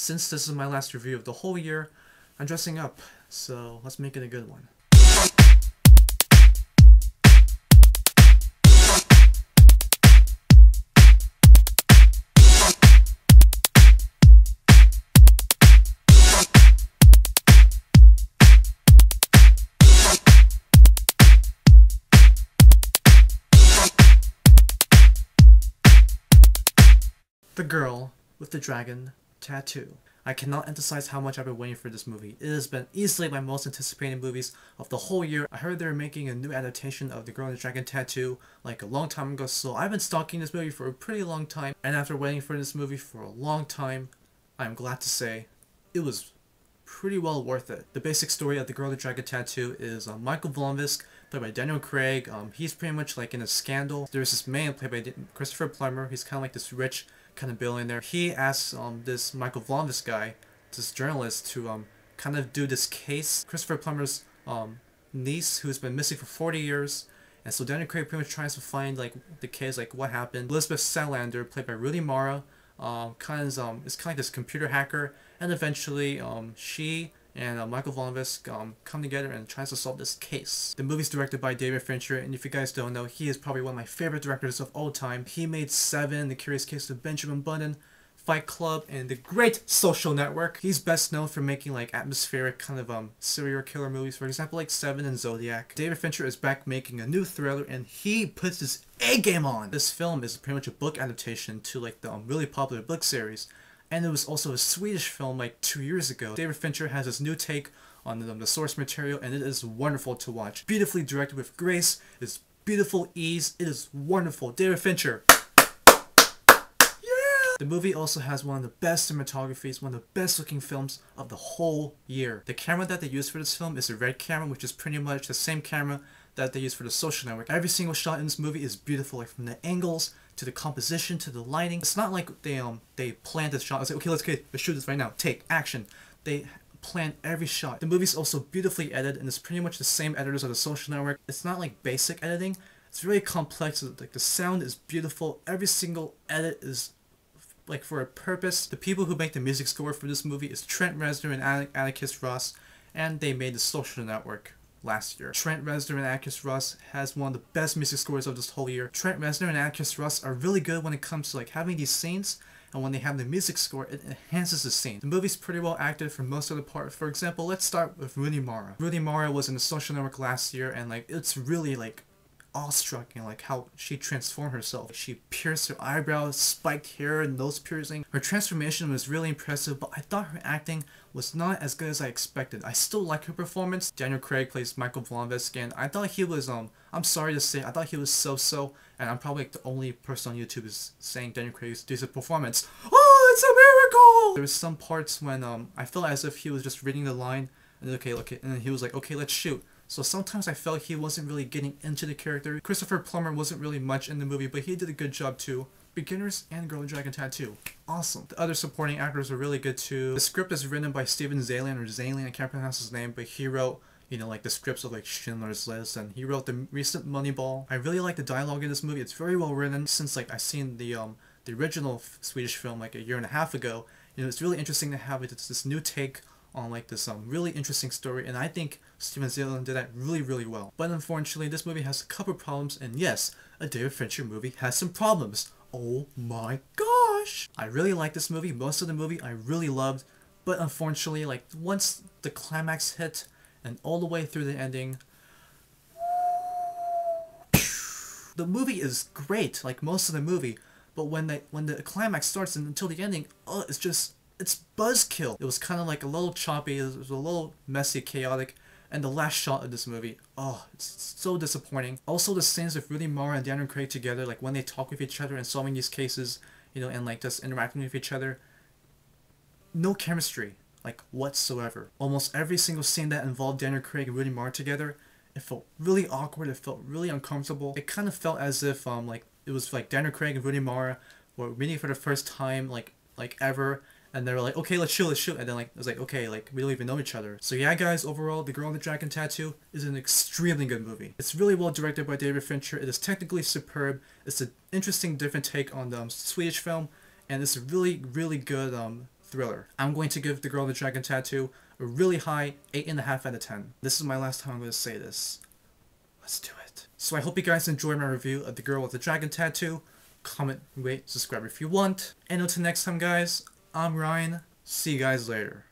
since this is my last review of the whole year, I'm dressing up, so let's make it a good one. The Girl with the Dragon Tattoo. I cannot emphasize how much I've been waiting for this movie. It has been easily my most anticipated movies of the whole year. I heard they were making a new adaptation of The Girl with the Dragon Tattoo like a long time ago, so I've been stalking this movie for a pretty long time, and after waiting for this movie for a long time, I'm glad to say it was pretty well worth it. The basic story of The Girl with the Dragon Tattoo is Michael Blomkvist, played by Daniel Craig. He's pretty much like in a scandal. There's this man played by Christopher Plummer. He's kind of like this rich kind of billionaire. He asks this Michael Blomkvist guy, this journalist, to kind of do this case. Christopher Plummer's niece, who's been missing for 40 years. And so Daniel Craig pretty much tries to find like the case, like what happened. Elizabeth Salander, played by Rooney Mara, is kind of like this computer hacker, and eventually she and Michael Blomkvist come together and tries to solve this case. The movie's directed by David Fincher, and if you guys don't know, he is probably one of my favorite directors of all time. He made Seven, The Curious Case of Benjamin Button, Fight Club, and The Great Social Network. He's best known for making like atmospheric kind of serial killer movies, for example like Seven and Zodiac. David Fincher is back making a new thriller, and he puts his A game on. This film is pretty much a book adaptation to like the really popular book series. And it was also a Swedish film like 2 years ago. David Fincher has his new take on the source material, and it is wonderful to watch. Beautifully directed with grace, it's beautiful ease, it is wonderful. David Fincher. Yeah! The movie also has one of the best cinematographies, one of the best looking films of the whole year. The camera that they used for this film is a red camera, which is pretty much the same camera that they use for The Social Network. Every single shot in this movie is beautiful, like from the angles to the composition to the lighting. It's not like they planned this shot. It's like, okay, let's shoot this right now. Take action. They plan every shot. The movie's also beautifully edited, and it's pretty much the same editors of The Social Network. It's not like basic editing. It's really complex. Like the sound is beautiful. Every single edit is like for a purpose. The people who make the music score for this movie is Trent Reznor and Atticus Ross, and they made The Social Network last year. Trent Reznor and Atticus Ross has one of the best music scores of this whole year. Trent Reznor and Atticus Ross are really good when it comes to like having these scenes, and when they have the music score, it enhances the scene. The movie's pretty well acted for most of the part. For example, let's start with Rooney Mara. Rooney Mara was in The Social Network last year, and like it's really like awestruck in like how she transformed herself. She pierced her eyebrows, spiked hair, nose piercing. Her transformation was really impressive, but I thought her acting was not as good as I expected. I still like her performance. Daniel Craig plays Michael Blomkvist, and I thought he was I'm sorry to say, I thought he was so-so, and I'm probably like the only person on YouTube is saying Daniel Craig's decent performance. Oh, it's a miracle! There was some parts when I felt as if he was just reading the line, and okay, and then he was like, okay, let's shoot. So sometimes I felt he wasn't really getting into the character. Christopher Plummer wasn't really much in the movie, but he did a good job too. Beginners and Girl with the Dragon Tattoo. Awesome. The other supporting actors were really good too. The script is written by Steven Zaillian, I can't pronounce his name, but he wrote, you know, like the scripts of like Schindler's List, and he wrote the recent Moneyball. I really like the dialogue in this movie. It's very well written. Since like I seen the original Swedish film like a year and a half ago, you know, it's really interesting to have this new take on like this really interesting story, and I think Steven Zaillian did that really well. But unfortunately, this movie has a couple problems, and yes, a David Fincher movie has some problems. Oh my gosh! I really like this movie. Most of the movie I really loved, but unfortunately, like once the climax hit and all the way through the ending, the movie is great, like most of the movie, but when the climax starts and until the ending, oh, it's buzzkill. It was kind of like a little choppy, it was a little messy, chaotic, and the last shot of this movie, oh, it's so disappointing. Also, the scenes with Rooney Mara and Daniel Craig together, like when they talk with each other and solving these cases, you know, and like just interacting with each other, no chemistry, like whatsoever. Almost every single scene that involved Daniel Craig and Rooney Mara together, it felt really awkward, it felt really uncomfortable. It kind of felt as if like it was like Daniel Craig and Rooney Mara were meeting for the first time like ever, and they were like, okay, let's shoot, and then like it was like, okay, like we don't even know each other. So yeah guys, overall, The Girl with the Dragon Tattoo is an extremely good movie. It's really well directed by David Fincher, it is technically superb, it's an interesting different take on the Swedish film, and it's a really good thriller. I'm going to give The Girl with the Dragon Tattoo a really high 8.5 out of 10. This is my last time I'm going to say this. Let's do it. So I hope you guys enjoyed my review of The Girl with the Dragon Tattoo. Comment, rate, subscribe if you want. And until next time guys, I'm Ryan. See you guys later.